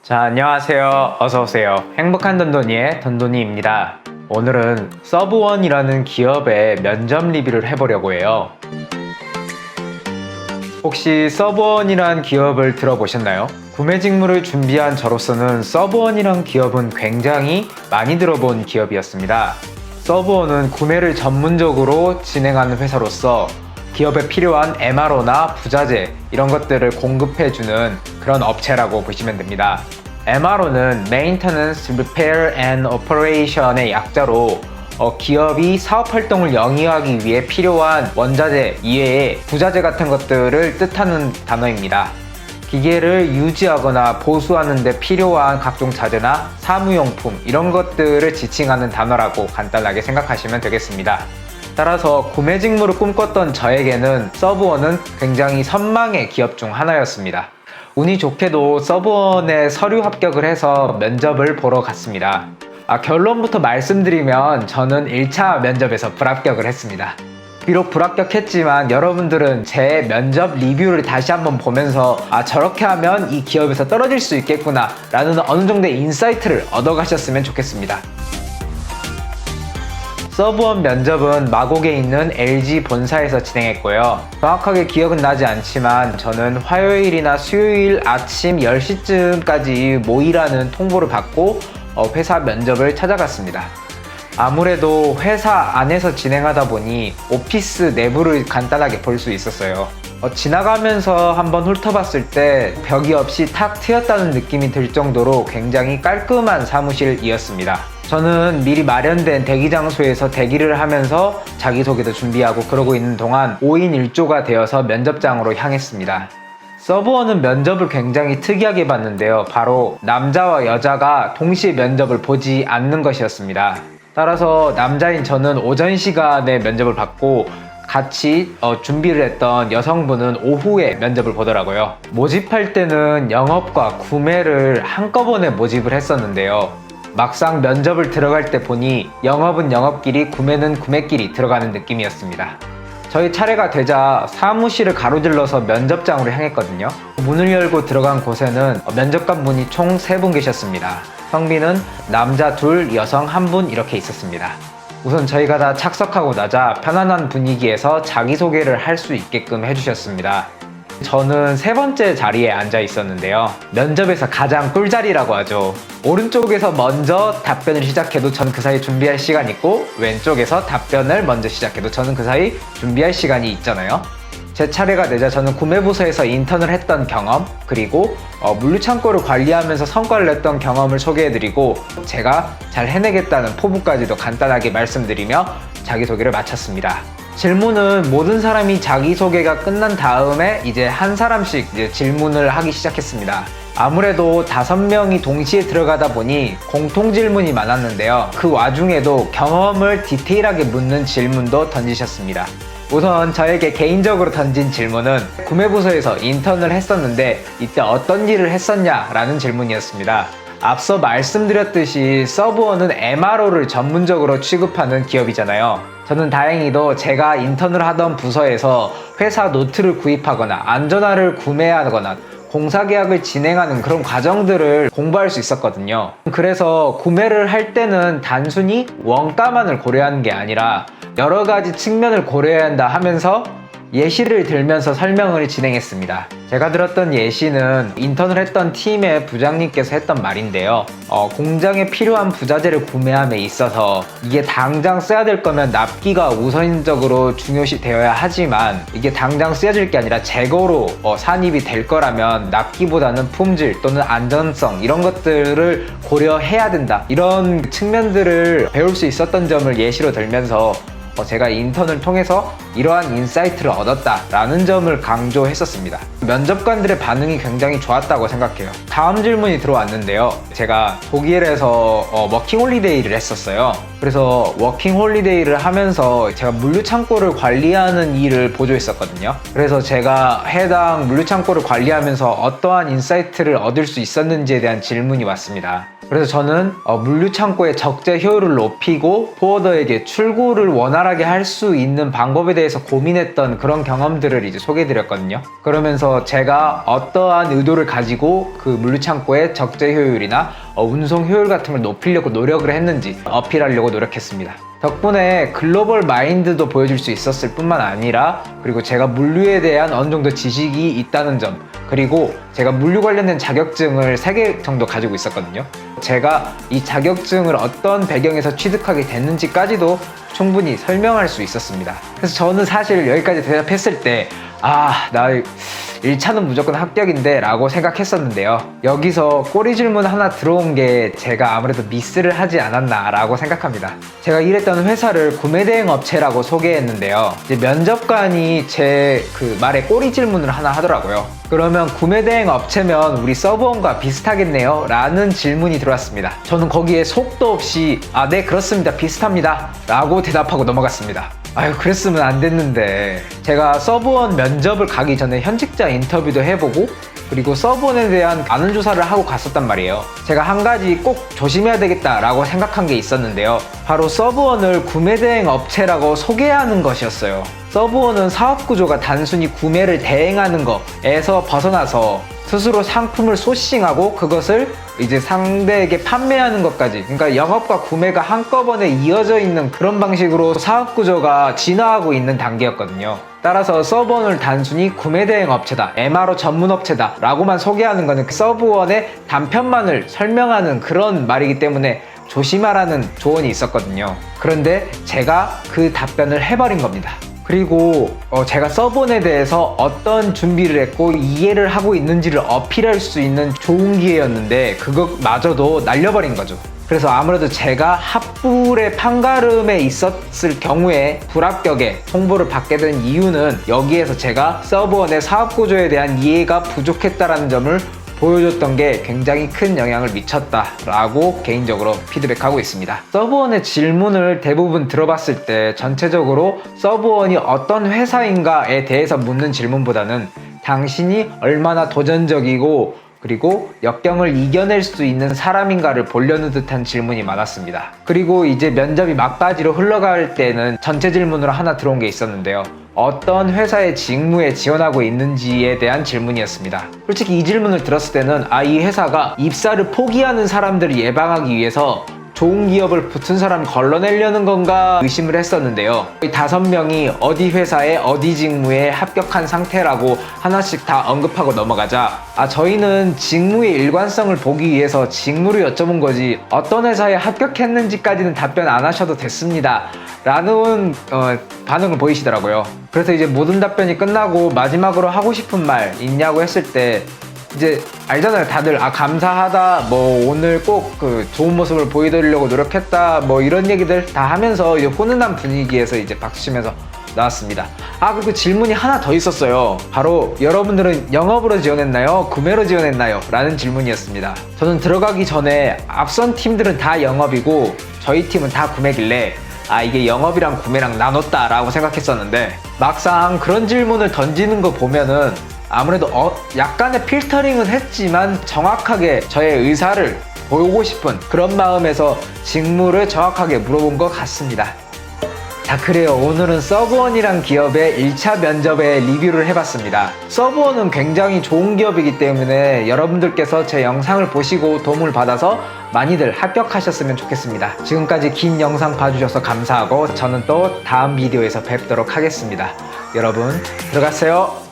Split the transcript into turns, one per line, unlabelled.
자, 안녕하세요. 어서오세요. 행복한 던돈이의 던돈이입니다. 오늘은 서브원이라는 기업의 면접 리뷰를 해보려고 해요. 혹시 서브원이란 기업을 들어보셨나요? 구매 직무를 준비한 저로서는 서브원이란 기업은 굉장히 많이 들어본 기업이었습니다. 서브원은 구매를 전문적으로 진행하는 회사로서 기업에 필요한 MRO나 부자재 이런 것들을 공급해주는 그런 업체라고 보시면 됩니다. MRO는 Maintenance, Repair and Operation의 약자로 기업이 사업활동을 영위하기 위해 필요한 원자재 이외에 부자재 같은 것들을 뜻하는 단어입니다. 기계를 유지하거나 보수하는 데 필요한 각종 자재나 사무용품 이런 것들을 지칭하는 단어라고 간단하게 생각하시면 되겠습니다. 따라서 구매 직무를 꿈꿨던 저에게는 서브원은 굉장히 선망의 기업 중 하나였습니다. 운이 좋게도 서브원에 서류 합격을 해서 면접을 보러 갔습니다. 결론부터 말씀드리면 저는 1차 면접에서 불합격을 했습니다. 비록 불합격했지만 여러분들은 제 면접 리뷰를 다시 한번 보면서 저렇게 하면 이 기업에서 떨어질 수 있겠구나 라는 어느 정도의 인사이트를 얻어가셨으면 좋겠습니다. 서브원 면접은 마곡에 있는 LG 본사에서 진행했고요. 정확하게 기억은 나지 않지만 저는 화요일이나 수요일 아침 10시쯤까지 모이라는 통보를 받고 회사 면접을 찾아갔습니다. 아무래도 회사 안에서 진행하다 보니 오피스 내부를 간단하게 볼 수 있었어요. 지나가면서 한번 훑어봤을 때 벽이 없이 탁 트였다는 느낌이 들 정도로 굉장히 깔끔한 사무실이었습니다. 저는 미리 마련된 대기 장소에서 대기를 하면서 자기소개도 준비하고 그러고 있는 동안 5인 1조가 되어서 면접장으로 향했습니다. 서브원은 면접을 굉장히 특이하게 봤는데요. 바로 남자와 여자가 동시에 면접을 보지 않는 것이었습니다. 따라서 남자인 저는 오전 시간에 면접을 받고 같이 준비를 했던 여성분은 오후에 면접을 보더라고요. 모집할 때는 영업과 구매를 한꺼번에 모집을 했었는데요. 막상 면접을 들어갈 때 보니 영업은 영업끼리 구매는 구매끼리 들어가는 느낌이었습니다. 저희 차례가 되자 사무실을 가로질러서 면접장으로 향했거든요. 문을 열고 들어간 곳에는 면접관 분이 총 3분 계셨습니다. 성비는 남자 2, 여성 1분 이렇게 있었습니다. 우선 저희가 다 착석하고 나자 편안한 분위기에서 자기소개를 할 수 있게끔 해주셨습니다. 저는 3번째 자리에 앉아 있었는데요. 면접에서 가장 꿀자리라고 하죠. 오른쪽에서 먼저 답변을 시작해도 저는 그 사이 준비할 시간이 있고, 왼쪽에서 답변을 먼저 시작해도 저는 그 사이 준비할 시간이 있잖아요. 제 차례가 되자 저는 구매부서에서 인턴을 했던 경험, 그리고 물류창고를 관리하면서 성과를 냈던 경험을 소개해드리고, 제가 잘 해내겠다는 포부까지도 간단하게 말씀드리며 자기소개를 마쳤습니다. 질문은 모든 사람이 자기소개가 끝난 다음에 이제 한 사람씩 질문을 하기 시작했습니다. 아무래도 5명이 동시에 들어가다 보니 공통 질문이 많았는데요. 그 와중에도 경험을 디테일하게 묻는 질문도 던지셨습니다. 우선 저에게 개인적으로 던진 질문은 구매부서에서 인턴을 했었는데 이때 어떤 일을 했었냐 라는 질문이었습니다. 앞서 말씀드렸듯이 서브원은 MRO를 전문적으로 취급하는 기업이잖아요. 저는 다행히도 제가 인턴을 하던 부서에서 회사 노트를 구입하거나 안전화를 구매하거나 공사계약을 진행하는 그런 과정들을 공부할 수 있었거든요. 그래서 구매를 할 때는 단순히 원가만을 고려하는 게 아니라 여러 가지 측면을 고려해야 한다 하면서 예시를 들면서 설명을 진행했습니다. 제가 들었던 예시는 인턴을 했던 팀의 부장님께서 했던 말인데요. 공장에 필요한 부자재를 구매함에 있어서 이게 당장 써야 될 거면 납기가 우선적으로 중요시 되어야 하지만 이게 당장 쓰여질 게 아니라 재고로 산입이 될 거라면 납기보다는 품질 또는 안전성 이런 것들을 고려해야 된다. 이런 측면들을 배울 수 있었던 점을 예시로 들면서 제가 인턴을 통해서 이러한 인사이트를 얻었다라는 점을 강조했었습니다. 면접관들의 반응이 굉장히 좋았다고 생각해요. 다음 질문이 들어왔는데요. 제가 독일에서 워킹홀리데이를 했었어요. 그래서 워킹홀리데이를 하면서 제가 물류창고를 관리하는 일을 보조했었거든요. 그래서 제가 해당 물류창고를 관리하면서 어떠한 인사이트를 얻을 수 있었는지에 대한 질문이 왔습니다. 그래서 저는 물류 창고의 적재 효율을 높이고 포워더에게 출고를 원활하게 할 수 있는 방법에 대해서 고민했던 그런 경험들을 이제 소개해드렸거든요. 그러면서 제가 어떠한 의도를 가지고 그 물류 창고의 적재 효율이나 운송 효율 같은 걸 높이려고 노력을 했는지 어필하려고 노력했습니다. 덕분에 글로벌 마인드도 보여줄 수 있었을 뿐만 아니라, 그리고 제가 물류에 대한 어느 정도 지식이 있다는 점, 그리고 제가 물류 관련된 자격증을 3개 정도 가지고 있었거든요. 제가 이 자격증을 어떤 배경에서 취득하게 됐는지까지도 충분히 설명할 수 있었습니다. 그래서 저는 사실 여기까지 대답했을 때 나 1차는 무조건 합격인데 라고 생각했었는데요. 여기서 꼬리 질문 하나 들어온 게 제가 아무래도 미스를 하지 않았나 라고 생각합니다. 제가 일했던 회사를 구매대행 업체라고 소개했는데요. 이제 면접관이 제 그 말에 꼬리 질문을 하나 하더라고요. 그러면 구매대행 업체면 우리 서브원과 비슷하겠네요 라는 질문이 들어왔습니다. 저는 거기에 속도 없이 네 그렇습니다, 비슷합니다 라고 대답하고 넘어갔습니다. 그랬으면 안 됐는데. 제가 서브원 면접을 가기 전에 현직자 인터뷰도 해보고, 그리고 서브원에 대한 아는 조사를 하고 갔었단 말이에요. 제가 한 가지 꼭 조심해야 되겠다라고 생각한 게 있었는데요. 바로 서브원을 구매대행 업체라고 소개하는 것이었어요. 서브원은 사업 구조가 단순히 구매를 대행하는 것에서 벗어나서 스스로 상품을 소싱하고 그것을 이제 상대에게 판매하는 것까지, 그러니까 영업과 구매가 한꺼번에 이어져 있는 그런 방식으로 사업 구조가 진화하고 있는 단계였거든요. 따라서 서브원을 단순히 구매대행 업체다, MRO 전문 업체다 라고만 소개하는 것은 서브원의 단편만을 설명하는 그런 말이기 때문에 조심하라는 조언이 있었거든요. 그런데 제가 그 답변을 해버린 겁니다. 그리고 제가 서브원에 대해서 어떤 준비를 했고 이해를 하고 있는지를 어필할 수 있는 좋은 기회였는데 그것마저도 날려버린 거죠. 그래서 아무래도 제가 합불의 판가름에 있었을 경우에 불합격에 통보를 받게 된 이유는 여기에서 제가 서브원의 사업구조에 대한 이해가 부족했다는 점을 보여줬던 게 굉장히 큰 영향을 미쳤다라고 개인적으로 피드백하고 있습니다. 서브원의 질문을 대부분 들어봤을 때 전체적으로 서브원이 어떤 회사인가에 대해서 묻는 질문보다는 당신이 얼마나 도전적이고 그리고 역경을 이겨낼 수 있는 사람인가를 보려는 듯한 질문이 많았습니다. 그리고 이제 면접이 막바지로 흘러갈 때는 전체 질문으로 하나 들어온 게 있었는데요. 어떤 회사의 직무에 지원하고 있는지에 대한 질문이었습니다. 솔직히 이 질문을 들었을 때는 이 회사가 입사를 포기하는 사람들을 예방하기 위해서 좋은 기업을 붙은 사람 걸러내려는 건가 의심을 했었는데요. 이 5명이 어디 회사에 어디 직무에 합격한 상태라고 하나씩 다 언급하고 넘어가자 저희는 직무의 일관성을 보기 위해서 직무를 여쭤본 거지 어떤 회사에 합격했는지까지는 답변 안 하셔도 됐습니다 라는 반응을 보이시더라고요. 그래서 이제 모든 답변이 끝나고 마지막으로 하고 싶은 말 있냐고 했을 때 이제 알잖아요. 다들 감사하다, 뭐 오늘 꼭 그 좋은 모습을 보여드리려고 노력했다, 뭐 이런 얘기들 다 하면서 이제 훈훈한 분위기에서 이제 박수치면서 나왔습니다. 그리고 질문이 하나 더 있었어요. 바로 여러분들은 영업으로 지원했나요? 구매로 지원했나요? 라는 질문이었습니다. 저는 들어가기 전에 앞선 팀들은 다 영업이고 저희 팀은 다 구매길래 이게 영업이랑 구매랑 나눴다 라고 생각했었는데 막상 그런 질문을 던지는 거 보면은 아무래도 약간의 필터링은 했지만 정확하게 저의 의사를 보고 싶은 그런 마음에서 직무를 정확하게 물어본 것 같습니다. 자, 그래요. 오늘은 서브원이란 기업의 1차 면접에 리뷰를 해봤습니다. 서브원은 굉장히 좋은 기업이기 때문에 여러분들께서 제 영상을 보시고 도움을 받아서 많이들 합격하셨으면 좋겠습니다. 지금까지 긴 영상 봐주셔서 감사하고 저는 또 다음 비디오에서 뵙도록 하겠습니다. 여러분 들어가세요.